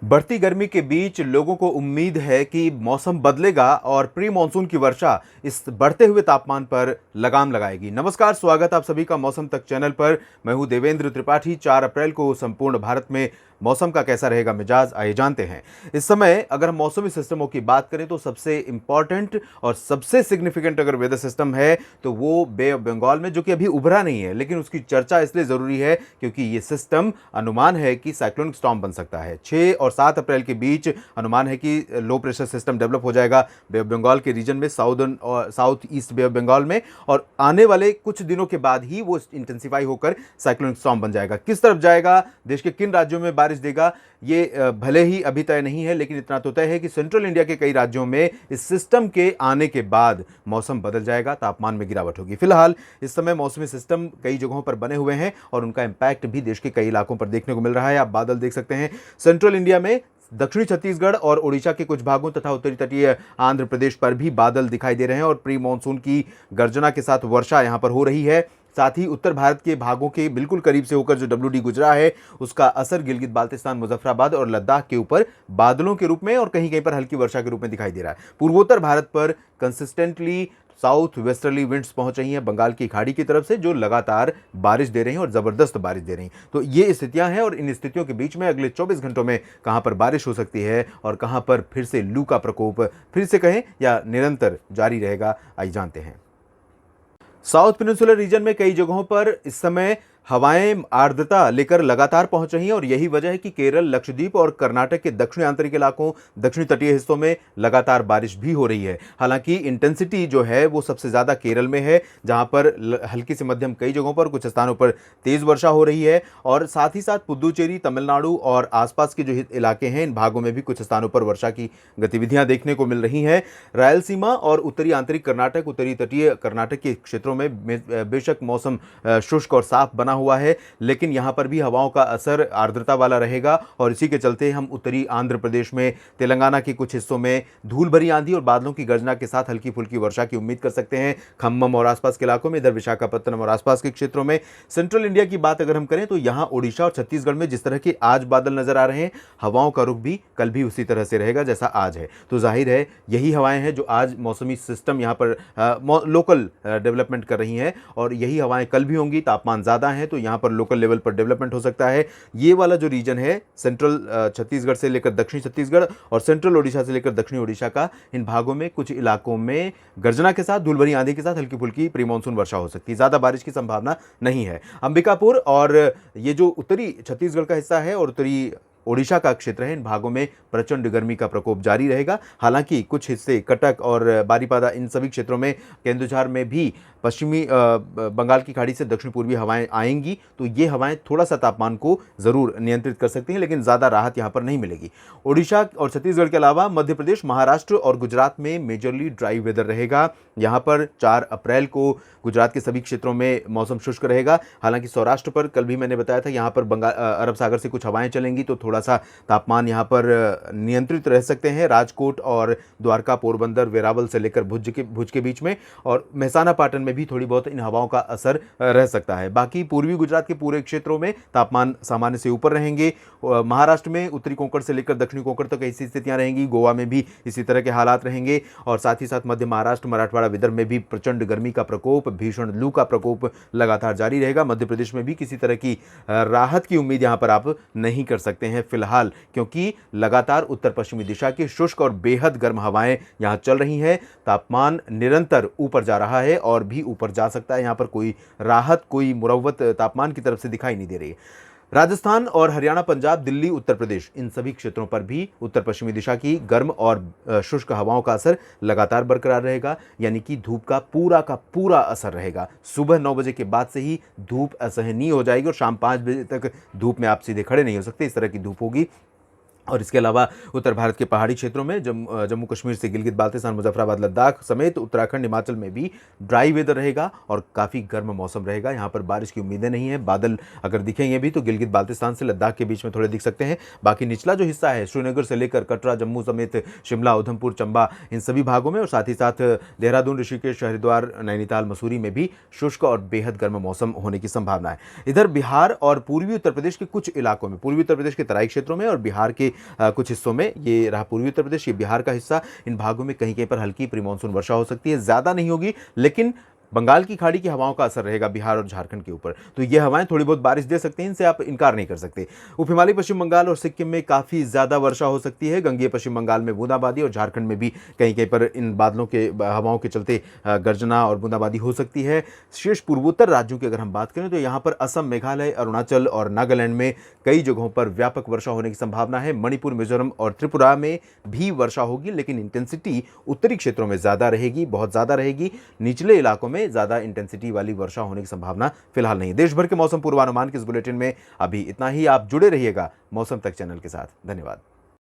बढ़ती गर्मी के बीच लोगों को उम्मीद है कि मौसम बदलेगा और प्री मानसून की वर्षा इस बढ़ते हुए तापमान पर लगाम लगाएगी। नमस्कार, स्वागत आप सभी का मौसम तक चैनल पर। मैं हूं देवेंद्र त्रिपाठी। 4 अप्रैल को संपूर्ण भारत में मौसम का कैसा रहेगा मिजाज, आइए जानते हैं। इस समय अगर हम मौसमी सिस्टमों की बात करें तो सबसे इंपॉर्टेंट और सबसे सिग्निफिकेंट अगर वेदर सिस्टम है तो वो बे ऑफ बंगाल में, जो कि अभी उभरा नहीं है, लेकिन उसकी चर्चा इसलिए जरूरी है क्योंकि ये सिस्टम अनुमान है कि साइक्लोनिक स्टॉर्म बन सकता है। 6 और 7 अप्रैल के बीच अनुमान है कि लो प्रेशर सिस्टम डेवलप हो जाएगा बे ऑफ बंगाल के रीजन में, साउदर्न और south east Bay of Bengal में, और आने वाले कुछ दिनों के बाद ही वो इंटेंसिफाई होकर साइक्लोनिक स्टॉर्म बन जाएगा। किस तरफ जाएगा, देश के किन राज्यों में बारिश देगा, ये भले ही अभी तय नहीं है, लेकिन इतना तो तय है कि सेंट्रल इंडिया के कई राज्यों में इस सिस्टम के आने के बाद मौसम बदल जाएगा, तापमान में गिरावट होगी। फिलहाल इस समय मौसमी सिस्टम कई जगहों पर बने हुए हैं और उनका इंपैक्ट भी देश के कई इलाकों पर देखने को मिल रहा है। आप बादल देख सकते हैं सेंट्रल इंडिया में, दक्षिणी छत्तीसगढ़ और ओडिशा के कुछ भागों तथा उत्तरी तटीय आंध्र प्रदेश पर भी बादल दिखाई दे रहे हैं और प्री मानसून की गर्जना के साथ वर्षा यहां पर हो रही है। साथ ही उत्तर भारत के भागों के बिल्कुल करीब से होकर जो WD गुजरा है, उसका असर गिलगित बाल्टिस्तान, मुजफ्फराबाद और लद्दाख के ऊपर बादलों के रूप में और कहीं कहीं पर हल्की वर्षा के रूप में दिखाई दे रहा है। पूर्वोत्तर भारत पर कंसिस्टेंटली साउथ वेस्टर्ली विंड्स पहुंच रही हैं बंगाल की खाड़ी की तरफ से, जो लगातार बारिश दे रही हैं और जबरदस्त बारिश दे रही हैं। तो ये स्थितियां हैं और इन स्थितियों के बीच में अगले 24 घंटों में कहां पर बारिश हो सकती है और कहां पर फिर से लू का प्रकोप, फिर से कहें या निरंतर जारी रहेगा, आइए जानते हैं। साउथ पेनिनसुलर रीजन में कई जगहों पर इस समय हवाएं आर्द्रता लेकर लगातार पहुंच रही हैं और यही वजह है कि केरल, लक्षद्वीप और कर्नाटक के दक्षिणी आंतरिक इलाकों, दक्षिणी तटीय हिस्सों में लगातार बारिश भी हो रही है। हालांकि इंटेंसिटी जो है वो सबसे ज्यादा केरल में है, जहां पर हल्की से मध्यम, कई जगहों पर, कुछ स्थानों पर तेज वर्षा हो रही है। और साथ ही साथ पुदुचेरी, तमिलनाडु और आसपास के जो इलाके हैं, इन भागों में भी कुछ स्थानों पर वर्षा की गतिविधियां देखने को मिल रही हैं। रायलसीमा और उत्तरी आंतरिक कर्नाटक, उत्तरी तटीय कर्नाटक के क्षेत्रों में बेशक मौसम शुष्क और साफ बना हुआ है, लेकिन यहां पर भी हवाओं का असर आर्द्रता वाला रहेगा और इसी के चलते हम उत्तरी आंध्र प्रदेश में, तेलंगाना के कुछ हिस्सों में धूल भरी आंधी और बादलों की गर्जना के साथ हल्की फुल्की वर्षा की उम्मीद कर सकते हैं। खम्मम और आसपास के इलाकों में, इधर विशाखापत्तनम और आसपास के क्षेत्रों में। सेंट्रल इंडिया की बात अगर हम करें तो यहां ओडिशा और छत्तीसगढ़ में जिस तरह के आज बादल नजर आ रहे हैं, हवाओं का रुख भी कल भी उसी तरह से रहेगा जैसा आज है। तो जाहिर है यही हवाएं हैं जो आज मौसमी सिस्टम यहां पर लोकल डेवलपमेंट कर रही हैं और यही हवाएं कल भी होंगी। तापमान ज्यादा है तो यहां पर लोकल लेवल पर डेवलपमेंट हो सकता है। ये वाला जो रीजन है सेंट्रल छत्तीसगढ़ से लेकर दक्षिणी छत्तीसगढ़ और सेंट्रल ओडिशा से लेकर दक्षिणी ओडिशा का, इन भागों में कुछ इलाकों में गर्जना के साथ, धूल भरी आंधी के साथ हल्की फुल्की प्री मानसून वर्षा हो सकती है। ज्यादा बारिश की संभावना नहीं है। अंबिकापुर और ये जो उत्तरी छत्तीसगढ़ का हिस्सा है और उत्तरी ओडिशा का क्षेत्र है, इन भागों में प्रचंड गर्मी का प्रकोप जारी रहेगा। हालांकि कुछ हिस्से कटक और बारीपादा, इन सभी क्षेत्रों में, केंदुझर में भी पश्चिमी बंगाल की खाड़ी से दक्षिण पूर्वी हवाएं आएंगी, तो ये हवाएं थोड़ा सा तापमान को जरूर नियंत्रित कर सकती हैं, लेकिन ज्यादा राहत यहां पर नहीं मिलेगी। ओडिशा और छत्तीसगढ़ के अलावा मध्य प्रदेश, महाराष्ट्र और गुजरात में मेजरली ड्राई वेदर रहेगा। यहां पर 4 अप्रैल को गुजरात के सभी क्षेत्रों में मौसम शुष्क रहेगा। हालांकि सौराष्ट्र पर कल भी मैंने बताया था, यहां पर अरब सागर से कुछ हवाएं चलेंगी तो थोड़ा सा तापमान यहां पर नियंत्रित रह सकते हैं। राजकोट और द्वारका, पोरबंदर, वेरावल से लेकर भुज के बीच में और मेहसाना, पाटन में भी थोड़ी बहुत इन हवाओं का असर रह सकता है। बाकी पूर्वी गुजरात के पूरे क्षेत्रों में तापमान सामान्य से ऊपर रहेंगे। महाराष्ट्र में उत्तरी कोंकण से लेकर दक्षिणी कोंकण तक ऐसी स्थितियां रहेंगी। गोवा में भी इसी तरह के हालात रहेंगे और साथ ही साथ मध्य महाराष्ट्र, मराठवाड़ा, विदर्भ में भी प्रचंड गर्मी का प्रकोप, भीषण लू का प्रकोप लगातार जारी रहेगा। मध्य प्रदेश में भी किसी तरह की राहत की उम्मीद यहां पर आप नहीं कर सकते हैं फिलहाल, क्योंकि लगातार उत्तर पश्चिमी दिशा की शुष्क और बेहद गर्म हवाएं यहां चल रही हैं। तापमान निरंतर ऊपर जा रहा है और भी ऊपर जा सकता है। यहां पर कोई राहत, कोई मुरव्वत तापमान की तरफ से दिखाई नहीं दे रही है। राजस्थान और हरियाणा, पंजाब, दिल्ली, उत्तर प्रदेश, इन सभी क्षेत्रों पर भी उत्तर पश्चिमी दिशा की गर्म और शुष्क हवाओं का असर लगातार बरकरार रहेगा, यानी कि धूप का पूरा असर रहेगा। सुबह 9 बजे के बाद से ही धूप असहनीय हो जाएगी और शाम 5 बजे तक धूप में आप सीधे खड़े नहीं हो सकते, इस तरह की धूप होगी। और इसके अलावा उत्तर भारत के पहाड़ी क्षेत्रों में, जम्मू कश्मीर से गिलगित बाल्टिस्तान, मुजफ्फराबाद, लद्दाख समेत उत्तराखंड, हिमाचल में भी ड्राई वेदर रहेगा और काफ़ी गर्म मौसम रहेगा। यहाँ पर बारिश की उम्मीदें नहीं है। बादल अगर दिखेंगे भी तो गिलगित बाल्टिस्तान से लद्दाख के बीच में थोड़े दिख सकते हैं। बाकी निचला जो हिस्सा है, श्रीनगर से लेकर कटरा, जम्मू समेत शिमला, उधमपुर, चंबा, इन सभी भागों में और साथ ही साथ देहरादून, ऋषिकेश, हरिद्वार, नैनीताल, मसूरी में भी शुष्क और बेहद गर्म मौसम होने की संभावना है। इधर बिहार और पूर्वी उत्तर प्रदेश के कुछ इलाकों में, पूर्वी उत्तर प्रदेश के तराई क्षेत्रों में और बिहार के कुछ हिस्सों में। ये रहा पूर्वी उत्तर प्रदेश, ये बिहार का हिस्सा, इन भागों में कहीं कहीं पर हल्की प्री मानसून वर्षा हो सकती है, ज़्यादा नहीं होगी, लेकिन बंगाल की खाड़ी की हवाओं का असर रहेगा बिहार और झारखंड के ऊपर, तो ये हवाएं थोड़ी बहुत बारिश दे सकती हैं, इनसे आप इनकार नहीं कर सकते। उप हिमालयी पश्चिम बंगाल और सिक्किम में काफ़ी ज़्यादा वर्षा हो सकती है, गंगेय पश्चिम बंगाल में बूंदाबांदी और झारखंड में भी कहीं कहीं पर इन बादलों के हवाओं के चलते गर्जना और बूंदाबांदी हो सकती है। शेष पूर्वोत्तर राज्यों की अगर हम बात करें तो यहाँ पर असम, मेघालय, अरुणाचल और नागालैंड में कई जगहों पर व्यापक वर्षा होने की संभावना है। मणिपुर, मिजोरम और त्रिपुरा में भी वर्षा होगी, लेकिन इंटेंसिटी उत्तरी क्षेत्रों में ज़्यादा रहेगी, बहुत ज़्यादा रहेगी। निचले इलाकों में ज़्यादा इंटेंसिटी वाली वर्षा होने की संभावना फिलहाल नहीं। देश भर के मौसम पूर्वानुमान के इस बुलेटिन में अभी इतना ही। आप जुड़े रहिएगा मौसम तक चैनल के साथ। धन्यवाद।